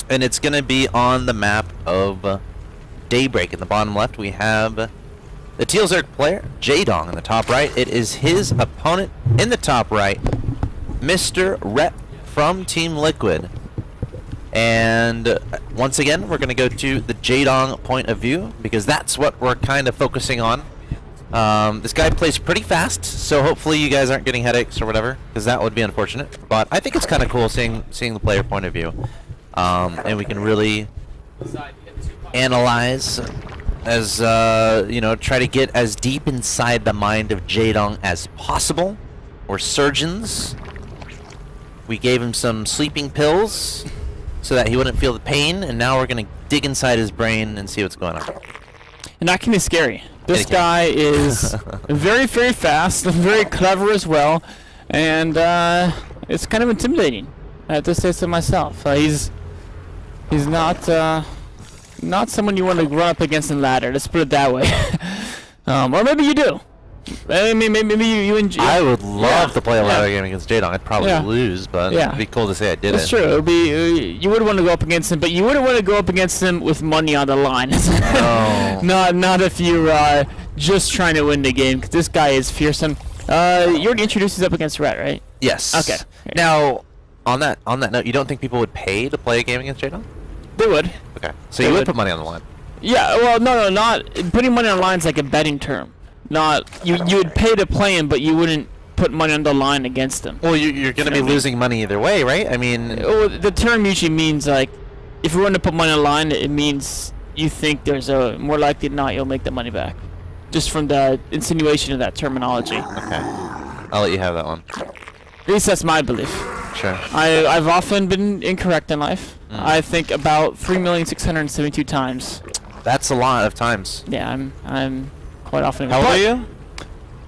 And it's going to be on the map of Daybreak. In the bottom left, we have the Teal Zerg player, Jaedong, in the top right. It is his opponent in the top right, Mr. Ret from Team Liquid. And once again, we're going to go to the Jaedong point of view, because that's what we're kind of focusing on. This guy plays pretty fast, so hopefully you guys aren't getting headaches or whatever, because that would be unfortunate. But I think it's kind of cool seeing the player point of view. And we can really analyze as, you know, try to get as deep inside the mind of Jaedong as possible. We're surgeons. We gave him some sleeping pills so that he wouldn't feel the pain, and now we're going to dig inside his brain and see what's going on. And that can be scary. This guy is very, very fast, very clever as well, and it's kind of intimidating. I have to say so myself. He's not someone you want to run up against in ladder. Let's put it that way. Or maybe you do. Maybe you enjoy. I would love to play a ladder game against Jaedong. I'd probably lose, but it'd be cool to say I did it. That's true. It would be, you would want to go up against him, but you wouldn't want to go up against him with money on the line. No. Not if you're just trying to win the game, because this guy is fearsome. You already introduced us up against Ret, right? Yes. Okay. Now, on that note, you don't think people would pay to play a game against Jaedong? They would. Okay. So you would put money on the line? Yeah. Well, no, not putting money on the line is like a betting term. Not you would pay to play him, but you wouldn't put money on the line against him. Well, you're going to be losing money either way, right? I mean, well, the term usually means, like, if you want to put money on the line, it means you think there's a more likely than not you'll make the money back, just from the insinuation of that terminology. Okay, I'll let you have that one. At least that's my belief. Sure. I've often been incorrect in life. I think about 3,672 times. That's a lot of times. Yeah, I'm quite often. How old are you?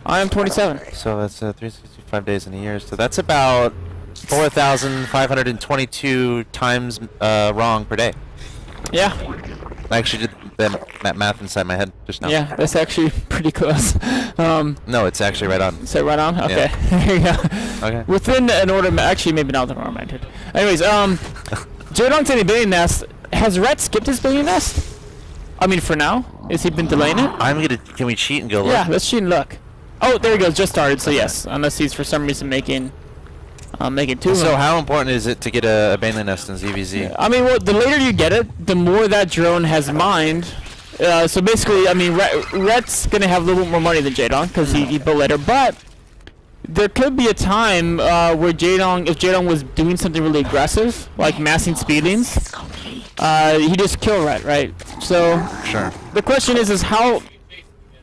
I am 27. So that's 365 days in a year. So that's about 4,522 times wrong per day. Yeah. I actually did that math inside my head just now. Yeah, that's actually pretty close. No, it's actually right on. Is it right on? Okay. Yeah. There you go. Okay. Within an order, actually maybe not the order measured. Anyways, Jaedong's in a billion nest. Has Ret skipped his billion nest? I mean, for now, has he been delaying it? Can we cheat and go look? Yeah, let's cheat and look. Oh, there he goes. Just started. So yes, unless he's for some reason making two. So how important is it to get a Baneling nest in ZvZ? I mean, well, the later you get it, the more that drone has mined. So basically, I mean, Ret's gonna have a little bit more money than Jaedong because he built later. But there could be a time where Jaedong, if Jaedong was doing something really aggressive, like massing speedings, he just kill Ret, right? So Sure. the question is how.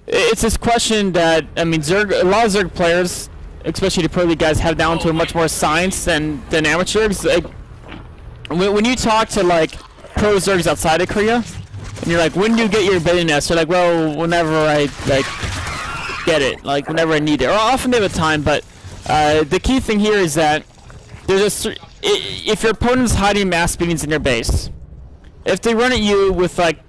It's this question that, I mean, a lot of Zerg players, especially the pro league guys, have down to a much more science than amateurs. Like, when you talk to like pro Zergs outside of Korea, and you're like, when do you get your billion nest? They're like, well, whenever I like get it, like whenever I need it. Or often they have a time, but the key thing here is that there's if your opponent's hiding mass speedings in your base, if they run at you with like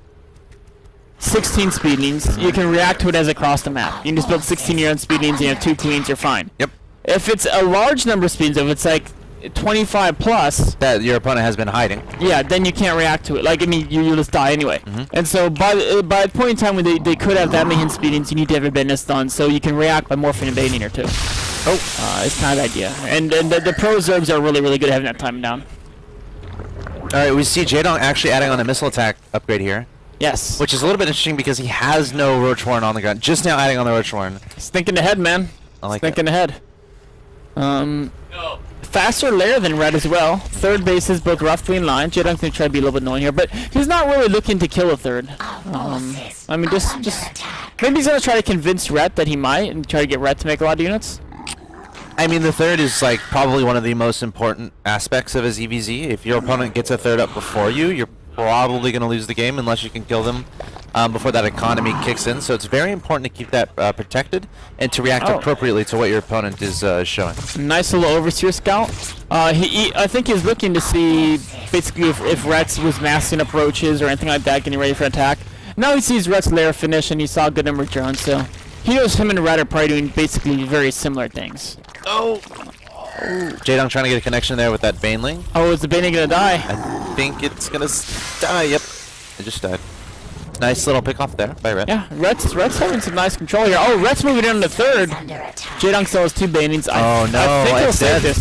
16 speedings, you can react to it as across the map. You can just build 16 your own speedings and you have 2 queens, you're fine. Yep. If it's a large number of speedings, if it's like 25 plus, that your opponent has been hiding. Yeah, then you can't react to it. Like, I mean, you'll just die anyway. And so by a point in time when they could have that many hidden speedings, you need to have your business done so you can react by morphing and baiting or two. Oh. It's kind of the idea. And the pro Zergs are really, really good at having that time down. Alright, we see Jaedong actually adding on a missile attack upgrade here. Yes. Which is a little bit interesting because he has no Roach Warren on the ground. Just now adding on the Roach Warren. He's thinking ahead, man. I like thinking ahead. Faster layer than Ret as well. Third base is both roughly in line. Jaedong's gonna try to be a little bit annoying here, but he's not really looking to kill a third. I mean, just maybe he's gonna try to convince Ret that he might, and try to get Ret to make a lot of units. I mean, the third is like probably one of the most important aspects of a ZvZ. If your opponent gets a third up before you, you're probably going to lose the game unless you can kill them before that economy kicks in. So it's very important to keep that protected and to react appropriately to what your opponent is showing. Nice little Overseer Scout. I think he's looking to see basically if Ret was massing up roaches or anything like that, getting ready for attack. Now he sees Ret's lair finish and he saw a good number of drones, so he knows him and Ret are probably doing basically very similar things. Oh! Jaedong trying to get a connection there with that Baneling. Oh, is the Baneling gonna die? think it's gonna die. Yep, it just died. Nice little pick off there by Ret. Yeah, Ret's having some nice control here. Oh, Ret's moving into third. Jaedong still has 2 banings. Oh no, I think he'll it's save dead. this.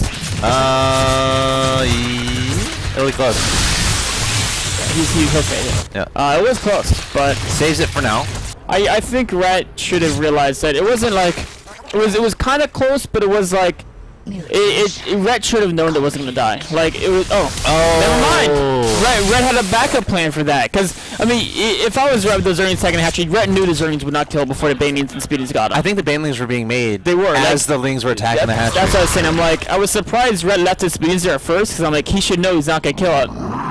Really close. He'll save it. Yeah. It was close, but Saves it for now. I think Ret should have realized that it wasn't like it was kind of close, but it was like Ret should have known it wasn't gonna die. Like it was. Never mind. Ret had a backup plan for that. Cause I mean, if I was Ret with the Zerglings second hatchery, Ret knew the Zerglings would not kill before the Banelings and Speedies got him. I think the Banelings were being made. They were as the Lings were attacking the hatchery. That's what I was saying. I'm like, I was surprised Ret left his Speedies there at first, cause I'm like, he should know he's not gonna kill it.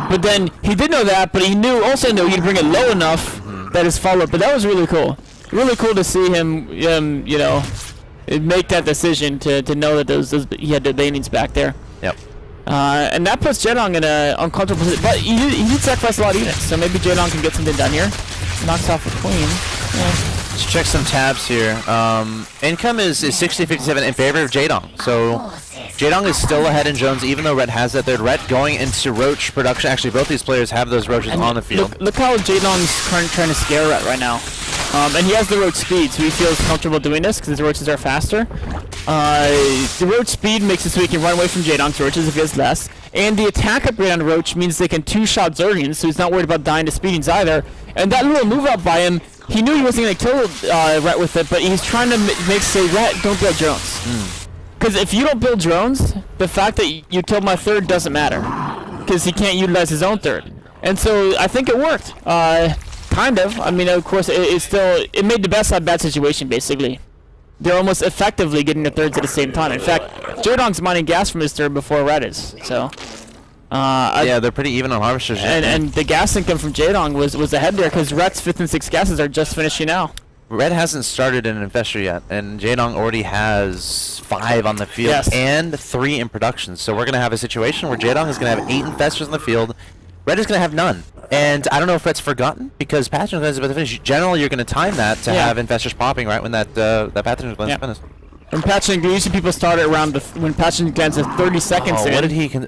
But then he did know that, but he also knew he'd bring it low enough that his follow-up. But that was really cool. Really cool to see him, you know, make that decision to know that he had the Banelings back there. Yep. And that puts Jaedong in an uncomfortable position. But he did sacrifice a lot of units, so maybe Jaedong can get something done here. Knocks off the Queen. Yeah. Let's check some tabs here. Income is 60-57 in favor of Jaedong. So Jaedong is still ahead in drones, even though Ret has that third. Ret going into Roach production. Actually, both these players have those Roaches on the field. Look how Jaedong's trying to scare Ret right now. And he has the Roach speed, so he feels comfortable doing this because his Roaches are faster. The Roach speed makes it so he can run away from Jaedong's Roaches if he has less. And the attack upgrade on Roach means they can 2-shot Zerglings, so he's not worried about dying to Speedings either. And that little move up by him, he knew he wasn't going to kill Ret with it, but he's trying to say, Ret, don't build drones. Because if you don't build drones, the fact that you killed my third doesn't matter. Because he can't utilize his own third. And so I think it worked. Kind of. I mean, of course, it made the best out of bad situation, basically. They're almost effectively getting the thirds at the same time. In fact, Jaedong's mining gas from his third before Ret is. So, yeah, they're pretty even on harvesters. And the gas income from Jaedong was ahead there because Ret's 5th and 6th gases are just finishing now. Ret hasn't started an infestor yet, and Jaedong already has 5 on the field and 3 in production. So we're going to have a situation where Jaedong is going to have 8 infestors in the field. Ret is going to have none. And I don't know if Ret's forgotten, because Pathogen Cleanse is about to finish. Generally, you're going to time that to have infestors popping right when that Pathogen Cleanse is finished. When Pathogen Cleanse, usually people start it around when Pathogen Cleanse is 30 seconds in.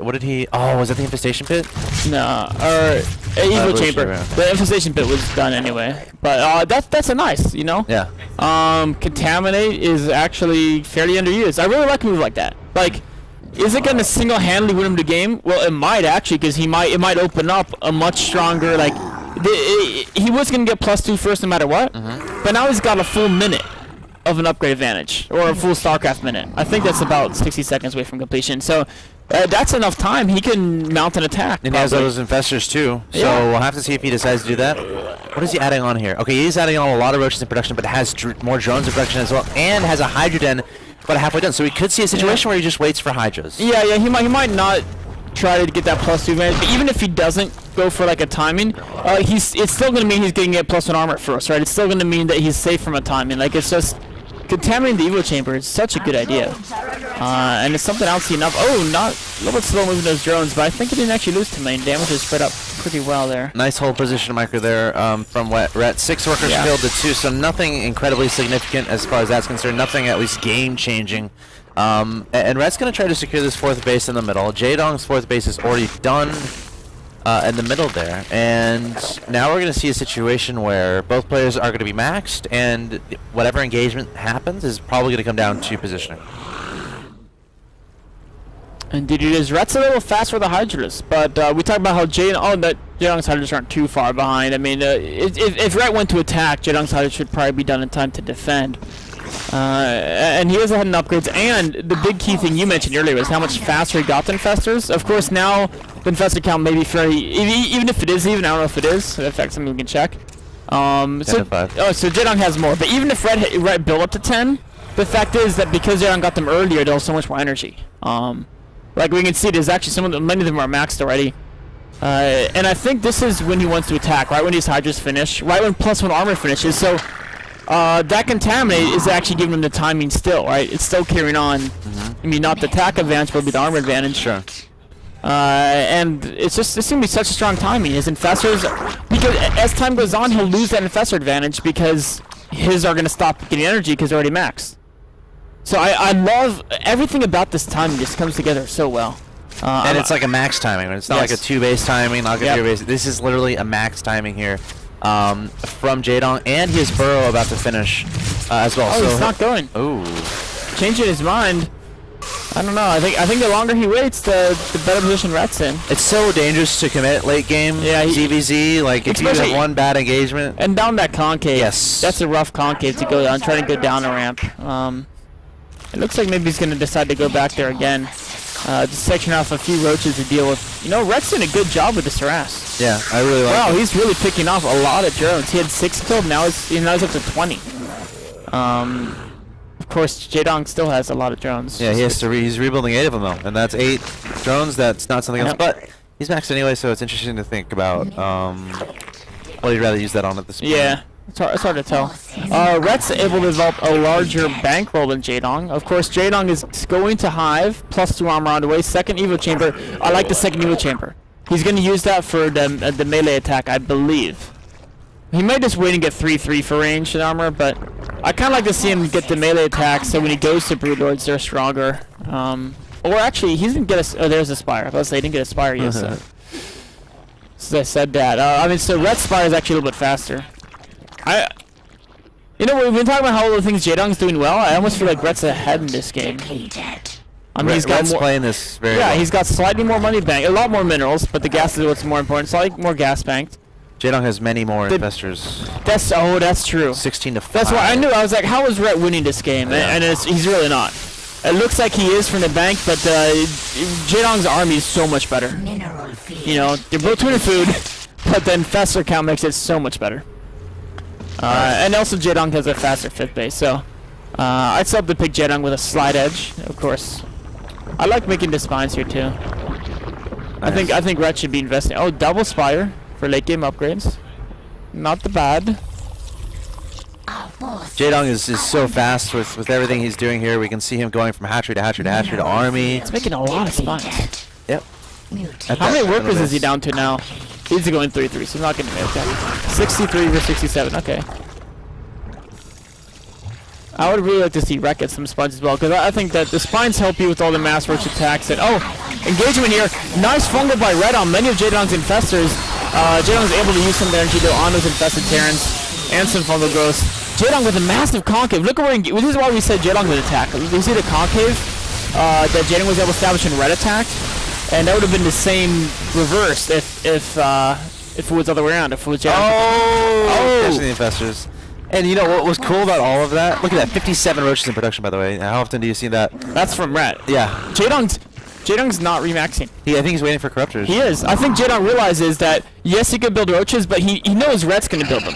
What did he? Oh, was that the infestation pit? No, or evil chamber. The infestation pit was done anyway. But that's a nice, you know. Yeah. Contaminate is actually fairly underused. I really like a move like that. Like, is it going to single-handedly win him the game? Well, it might actually, because it might open up a much stronger, like, he was going to get +2 first no matter what, but now he's got a full minute of an upgrade advantage, or a full Starcraft minute. I think that's about 60 seconds away from completion. So that's enough time. He can mount an attack. And he has those infestors too, so we'll have to see if he decides to do that. What is he adding on here? Okay, he's adding on a lot of Roaches in production, but has more drones in production as well, and has a Hydra Den about halfway done. So we could see a situation where he just waits for Hydras. Yeah, he might not try to get that +2 advantage, but even if he doesn't go for like a timing, it's still going to mean he's getting a +1 armor first, right? It's still going to mean that he's safe from a timing. Like, it's just contaminating the evil chamber is such a good idea, and it's something else enough. Oh, not a little bit slow moving those drones, but I think he didn't actually lose too many. Damage is spread up pretty well there. Nice hold position micro there from Ret. 6 workers killed to 2, so nothing incredibly significant as far as that's concerned. Nothing at least game changing. And Ret's going to try to secure this 4th base in the middle. Jaedong's 4th base is already done in the middle there. And now we're going to see a situation where both players are going to be maxed, and whatever engagement happens is probably going to come down to positioning. Indeed it is. Ret's a little fast for the Hydras, but we talked about how Jaedong's Hydras aren't too far behind. I mean, if Ret went to attack, Jaedong's Hydras should probably be done in time to defend. And he has ahead in upgrades, and the big key thing you mentioned earlier was how much faster he got the infestors. Of course, now the infestor count may be fairly, even if it is even, I don't know if it is. In fact, something we can check. So Jaedong has more, but even if Ret built up to 10, the fact is that because Jaedong got them earlier, they'll have so much more energy. Like we can see, there's actually many of them are maxed already. And I think this is when he wants to attack, right when these Hydras finish, right when +1 armor finishes. So that Contaminate is actually giving him the timing still, right? It's still carrying on. I mean, not the attack advantage, but the armor advantage. Sure. And it's going to be such a strong timing. His infestors, because as time goes on, he'll lose that infestor advantage because his are going to stop getting energy because they're already maxed. So I love everything about this timing. Just comes together so well. And it's like a max timing. It's not like a 2-base timing, not like a 3-base. This is literally a max timing here from Jaedong, and he has Burrow about to finish as well. Oh, so he's not going. Ooh. Changing his mind. I don't know. I think the longer he waits, the better position Ret's in. It's so dangerous to commit late game. Yeah, ZvZ, like if you have one bad engagement. And down that concave. Yes. That's a rough concave to go down, trying to go down a ramp. It looks like maybe he's going to decide to go back there again. Just section off a few roaches to deal with. You know, Ret's doing a good job with this harass. Yeah, I really like it. Wow, he's really picking off a lot of drones. He had 6 killed, now he's up to 20. Of course, Jaedong still has a lot of drones. Yeah, he's rebuilding 8 of them though, and that's 8 drones. That's not something else, but he's maxed anyway, so it's interesting to think about what he'd rather use that on at this point. Yeah, it's hard to tell. Ret's able to develop a larger bankroll than Jaedong. Of course, Jaedong is going to Hive, +2 armor on the way. Second Evo Chamber. I like the second Evo Chamber. He's going to use that for the melee attack, I believe. He might just wait and get 3-3 for ranged armor, but I kind of like to see him get the melee attack, so when he goes to Broodlords, they're stronger. Or actually, he didn't get a... Oh, there's a Spire. I was about to say, he didn't get a Spire yet, so I said that. I mean, so Ret Spire is actually a little bit faster. You know, we've been talking about how all the things Jaedong's doing well. I almost feel like Ret's ahead in this game. I mean, he's got Ret's playing this very well. Yeah, he's got slightly more money banked, a lot more minerals, but the gas is what's more important. Slightly more gas banked. Jaedong has many more investors. That's true. 16 to 5. That's why I knew. I was like, how is Ret winning this game? Yeah. And he's really not. It looks like he is from the bank, but Jaedong's army is so much better. You know, they're both winning food, but then faster count makes it so much better. And also Jaedong has a faster 5th base, so I'd still have to pick Jaedong with a slide edge, of course. I like making the spines here too. Nice. I think Ret should be investing. Oh, double Spire for late game upgrades. Not the bad. Jaedong is so fast with everything he's doing here. We can see him going from hatchery to hatchery to hatchery to army. It's making a lot of spines. Yep. How many workers is he down to now? He's going 3-3, so he's not going to make that. 63 versus 67, okay. I would really like to see Ret get some spines as well, because I think that the spines help you with all the mass roach attacks. And oh, engagement here. Nice fungal by Ret on many of Jaedong's infestors. Jaedong's able to use some energy though on those infested Terrans and some fungal growths. Jaedong with a massive concave. Look at where this is why we said Jaedong would attack. You see the concave that Jaedong was able to establish when Ret attacked, and that would have been the same reversed if it was the other way around. If it was Jaedong. Catching the infestors. And you know what was cool about all of that? Look at that, 57 roaches in production, by the way. How often do you see that? That's from Ret. Yeah. Jaedong's not remaxing. I think he's waiting for corruptors. He is. I think Jaedong realizes that, yes, he could build roaches, but he knows Ret's going to build them.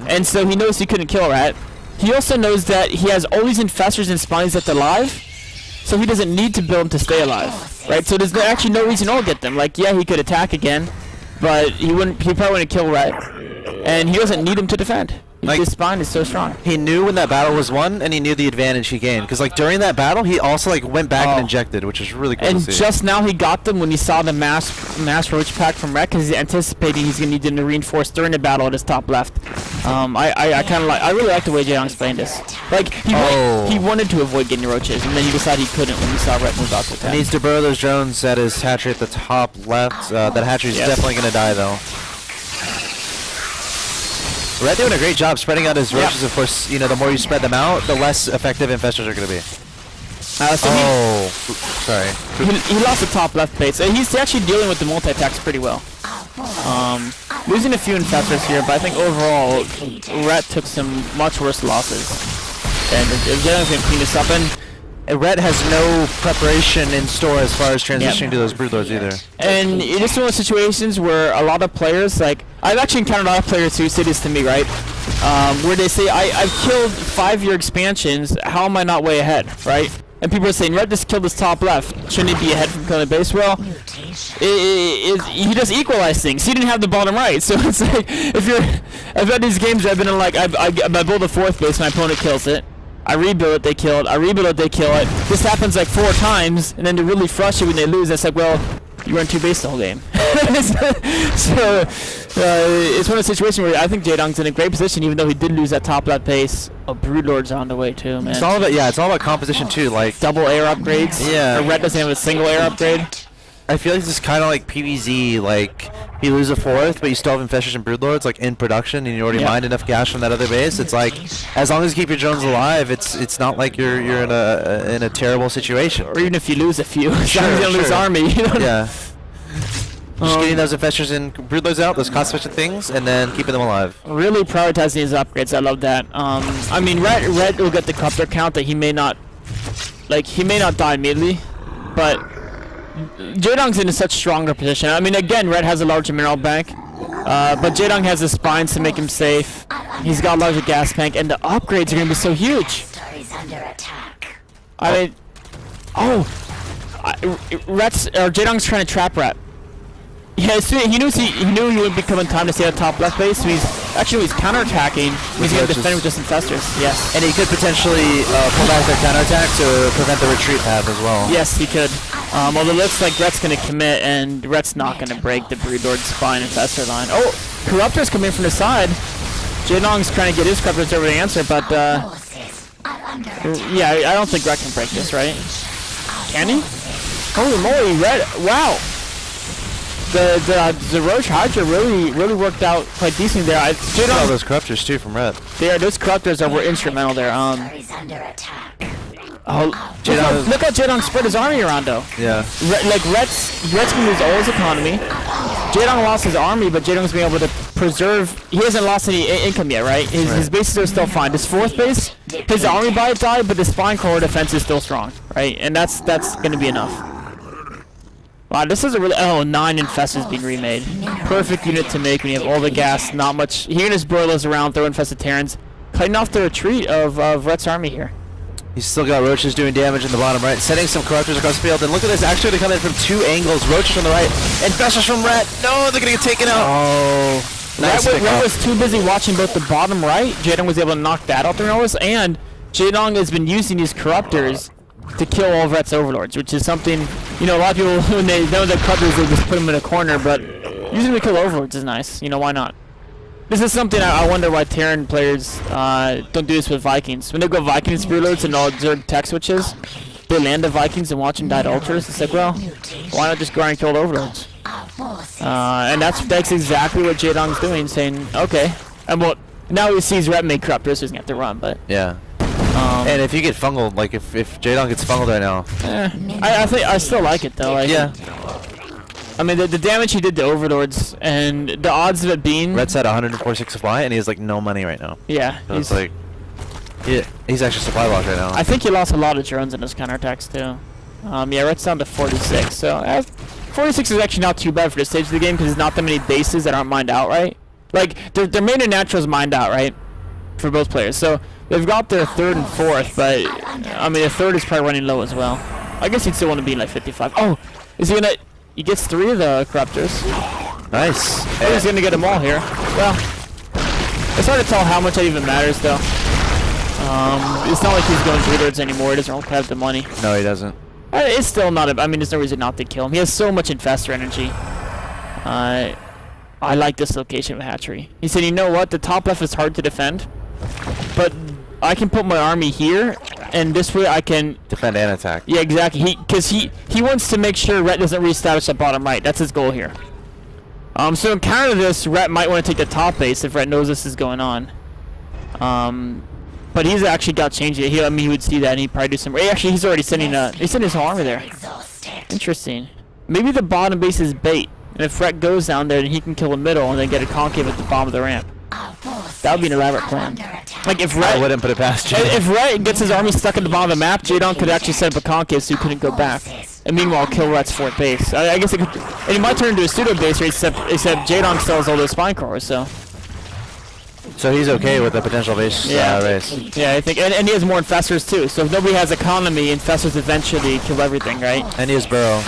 And so he knows he couldn't kill Ret. He also knows that he has all these infestors and spines that's alive, so he doesn't need to build them to stay alive. Right? So there's actually no reason to get them. Like, yeah, he could attack again, but he probably wouldn't kill Ret. And he doesn't need him to defend. Like, his spine is so strong. He knew when that battle was won, and he knew the advantage he gained. Because like during that battle, he also like went back and injected, which is really cool to see. And just now he got them when he saw the mass roach pack from Ret, because he's anticipating he's going to need them to reinforce during the battle at his top left. I really like the way Jaedong's playing this. Like he wanted to avoid getting roaches, and then he decided he couldn't when he saw Ret move out to attack. He needs to burrow those drones at his hatchery at the top left. That hatchery's definitely going to die though. Ret doing a great job spreading out his roaches. Of course, you know, the more you spread them out, the less effective infestors are going to be. Sorry. He lost the top left base. He's actually dealing with the multi-attacks pretty well. Losing a few infestors here, but I think overall, Ret took some much worse losses. And Jaedong's going to clean this up. And Ret has no preparation in store as far as transitioning to those Broodlords either. And it is one of those situations where a lot of players, like, I've actually encountered a lot of players who say this to me, right? Where they say, I've killed 5-year expansions, how am I not way ahead, right? And people are saying, Ret just killed his top left, shouldn't he be ahead from killing the base? Well, he does equalize things. He didn't have the bottom right, so it's like, I've had these games where I've been in like, I build a 4th base, my opponent kills it. I rebuild it, they kill it. I rebuild it, they kill it. This happens like 4 times, and then they're really frustrated when they lose. It's like, well, you were in 2 base the whole game. So it's one of the situations where I think Jaedong's in a great position, even though he did lose that top left base. Oh, Broodlord's on the way too, man. It's all about it's all about composition too, like double air upgrades. Yeah. Ret doesn't have a single air upgrade. I feel like this is kind of like PvZ, like you lose a fourth, but you still have Infestors and Broodlords like in production, and you already mined enough gas from that other base. It's like, as long as you keep your drones alive, it's not like you're in a terrible situation. Or even if you lose a few, as long as you don't lose Sure. army. You know? Yeah. Just getting those Infestors and Broodlords out, those cost-efficient things, and then keeping them alive. Really prioritizing his upgrades. I love that. I mean, Ret will get the corruptor count that he may not die immediately, but Jaedong's in a such stronger position. I mean, again, Ret has a larger mineral bank, but Jaedong has the spines to make him safe. He's got a larger gas tank, and the upgrades are gonna be so huge. I mean, Jaedong's trying to trap Ret. Yeah, he knew he would be coming time to stay at top left base, so he's counterattacking. He's going to defend with just Infestors. Yes. And he could potentially pull back their counterattack to prevent the retreat path as well. Yes, he could. Although it looks like Ret's going to commit, and Ret's not going to break the Broodlord spine Infestor line. Oh, Corruptors come in from the side. Jaedong's trying to get his Corruptors over the answer, but yeah, I don't think Ret can break this, right? Can he? Holy moly, Ret! Wow. The Roche Hydra really worked out quite decently there. Jaedong, all those Corruptors too from Ret. Those Corruptors were instrumental there. Look how Jaedong spread his army around though. Yeah. Ret's gonna lose all his economy. Jaedong lost his army, but Jaedong's been able to preserve. He hasn't lost any income yet, right? His bases are still fine. His fourth base, his army died, but the spine core defense is still strong, right? And that's gonna be enough. Wow, this is a really 9 Infestors being remade. Perfect unit to make when you have all the gas, not much. He and his broilers around, throwing Infested Terrans, cutting off the retreat of Ret's army here. He's still got Roaches doing damage in the bottom right, setting some Corruptors across the field. And look at this, actually they come in from 2 angles. Roaches from the right, Infestors from Ret. No, they're gonna get taken out. Oh, nice. Ret was too busy watching both the bottom right. Jaedong was able to knock that out the nose, and Jaedong has been using these Corruptors to kill all of Ret's overlords, which is something, you know, a lot of people, when they know the Corruptors, they just put them in a corner, but using them to kill overlords is nice. You know, why not? This is something I wonder why Terran players don't do this with Vikings. When they go Vikings Broodlords and all Zerg tech switches, they land the Vikings and watch them die to ultras. It's like, well, why not just go around and kill overlords? And that's exactly what Jaedong's doing, saying, okay. And well, now he sees Ret make Corruptors, so he's going to have to run, but... Yeah. And if you get fungled, like if Jaedong gets fungled right now, I still like it though. Yeah. I mean the damage he did to overlords and the odds of it being. Ret's at 146 supply and he has like no money right now. Yeah. So it's like, he's actually supply locked right now. I think he lost a lot of drones in his counterattacks too. Yeah, Ret's down to 46. So 46 is actually not too bad for this stage of the game because there's not that many bases that aren't mined outright. Like their main and naturals mined out, right? For both players. So they've got their 3rd and 4th, but I mean the 3rd is probably running low as well. I guess he'd still want to be in like 55. Oh, is he gonna? He gets 3 of the Corruptors. Nice. Oh, he's gonna get them all here. Well, it's hard to tell how much that even matters though. It's not like he's going Broodlords anymore. He doesn't have the money. No, he doesn't. It's still not. I mean, there's no reason not to kill him. He has so much Infestor energy. I like this location of hatchery. He said, you know what? The top left is hard to defend, but I can put my army here, and this way I can defend and attack. Yeah, exactly. Because he wants to make sure Ret doesn't reestablish that bottom right. That's his goal here. So in counter to this, Ret might want to take the top base if Ret knows this is going on. But he's actually got changed it. I mean, he would see that and he'd probably do some. Actually, he's already sending he's sending his whole army there. Interesting. Maybe the bottom base is bait. And if Ret goes down there, then he can kill the middle and then get a concave at the bottom of the ramp. That would be an elaborate plan. Like if Ret, I wouldn't put it past you. If Ret gets his army stuck at the bottom of the map, Jaedong could actually set up a concave so he couldn't go back. And meanwhile, kill Ret's 4th base. I guess it could, and it might turn into a pseudo base, except Jaedong still has all those spine cores, so. So he's okay with the potential base race. Yeah, I think, and he has more Infestors too. So if nobody has economy, Infestors eventually kill everything, right? And he has Burrow.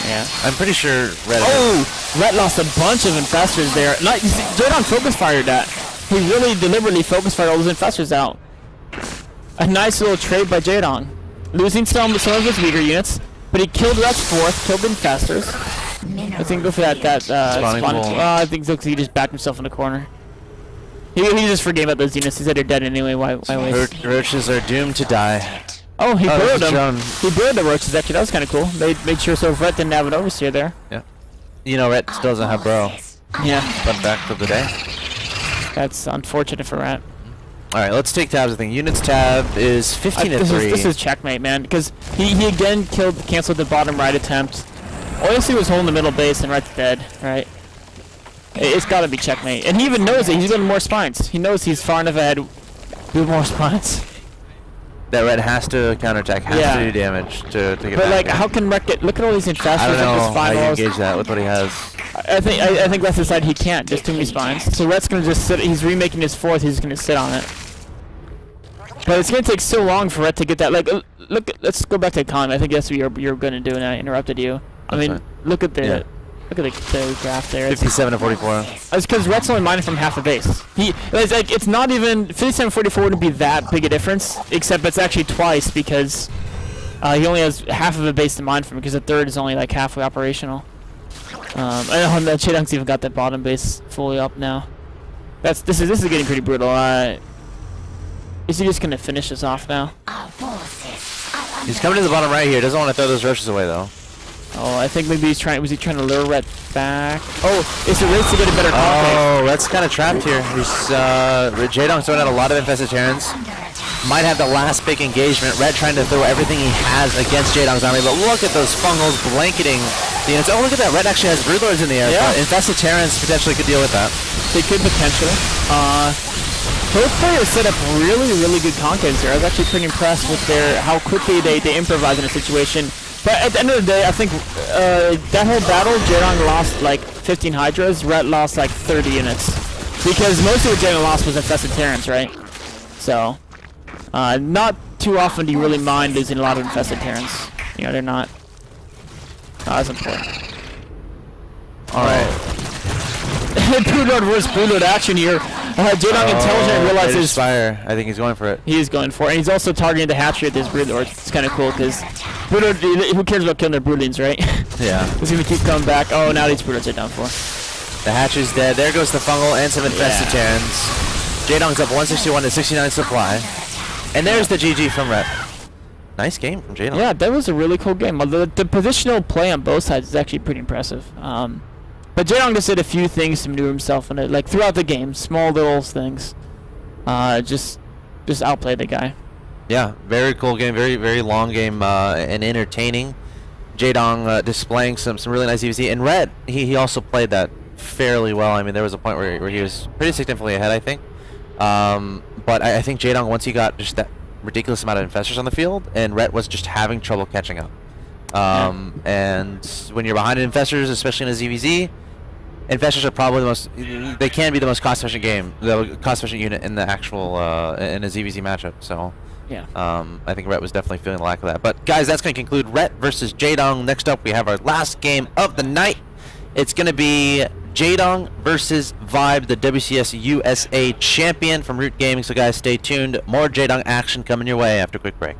Yeah. I'm pretty sure Ret. Oh, Ret lost a bunch of Infestors there. Jaedong focus fired that. He really deliberately focus fired all those Infestors out. A nice little trade by Jaedong, losing some of his weaker units, but he killed Ret's 4th, killed the Infestors. I think go for that spawning. I think he just backed himself in the corner. He just forgave about those units. He said they're dead anyway. Why waste? Roaches are doomed to die. Oh, he burrowed there's a them. drone. He burrowed the roaches, actually. That was kind of cool. They made sure so Ret didn't have an overseer there. Yeah. You know, Ret still doesn't have bro. Yeah. Fun fact of the day. That's unfortunate for Ret. All right, let's take tabs. I think units tab is 15 to 3. This is checkmate, man, because he again canceled the bottom right attempt. Odyssey was holding the middle base and Ret's dead, right? It's got to be checkmate. And he even knows it. He's got more spines. He knows he's far enough ahead with more spines. That Ret has to counterattack, has to do damage to get But back like, in. how can Ret get? Look at all these infestors. I don't know like how you spinals. engage that with what he has. I think Ret's decided he can't. There's too many spines. So Ret's gonna just sit. He's remaking his 4th. He's just gonna sit on it. But it's gonna take so long for Ret to get that. Like, look. Let's go back to the comment. I think that's what you're gonna do, and I interrupted you. I mean, fine. look at the. Yeah. Look at the graph there. 57 to 44. It's because Ret's only mining from half the base. It's not even 57-44 wouldn't be that big a difference, except it's actually twice because he only has half of a base to mine from because the 3rd is only like halfway operational. And the Jaedong's even got that bottom base fully up now. This is getting pretty brutal. Is he just gonna finish this off now? He's coming to the bottom right here. Doesn't want to throw those rushes away though. Oh, I think maybe was he trying to lure Ret back? Oh, it's a race to get a better concave. Oh, Ret's kind of trapped here. He's Jaedong's throwing out a lot of infested Terrans. Might have the last big engagement. Ret trying to throw everything he has against Jaedong's army, but look at those fungals blanketing the units. Oh, look at that. Ret actually has broodlords in the air. Yeah. Infested Terrans potentially could deal with that. They could potentially. Both players set up really, really good concaves here. I was actually pretty impressed with how quickly they improvise in a situation. But at the end of the day, I think that whole battle, Jaedong lost like 15 Hydras, Ret lost like 30 units. Because most of what Jaedong lost was infested Terrans, right? So, not too often do you really mind losing a lot of infested Terrans. You know, they're not as important. Alright. Broodlord versus Broodlord action here. Jaedong intelligent realizes fire. I think he's going for it. he is going for it. And he's also targeting the hatchery at this Broodlord. It's kind of cool because Broodlord, who cares about killing their broodlings, right? Yeah. He's going to keep coming back. Oh, now these Broodlords are done for. The hatchery's dead. There goes the fungal and some infested Terrans. Jaedong's up 161 to 69 supply. And there's the GG from Ret. Nice game from Jaedong. Yeah, that was a really cool game. The positional play on both sides is actually pretty impressive. But Jaedong just did a few things to maneuver himself in it, like throughout the game, small little things. Just outplayed the guy. Yeah, very cool game, very, very long game, and entertaining. Jaedong displaying some really nice ZvZ. And Ret, he also played that fairly well. I mean, there was a point where he was pretty significantly ahead, I think. But I think Jaedong, once he got just that ridiculous amount of infestors on the field, and Ret was just having trouble catching up. And when you're behind in infestors, especially in a ZvZ, infestors are probably they can be the most cost-efficient unit in the actual in a ZvZ matchup. So Yeah. I think Ret was definitely feeling the lack of that. But guys, that's going to conclude Ret versus Jaedong. Next up, we have our last game of the night. It's going to be Jaedong versus Vibe, the WCS USA champion from Root Gaming. So guys, stay tuned. More Jaedong action coming your way after a quick break.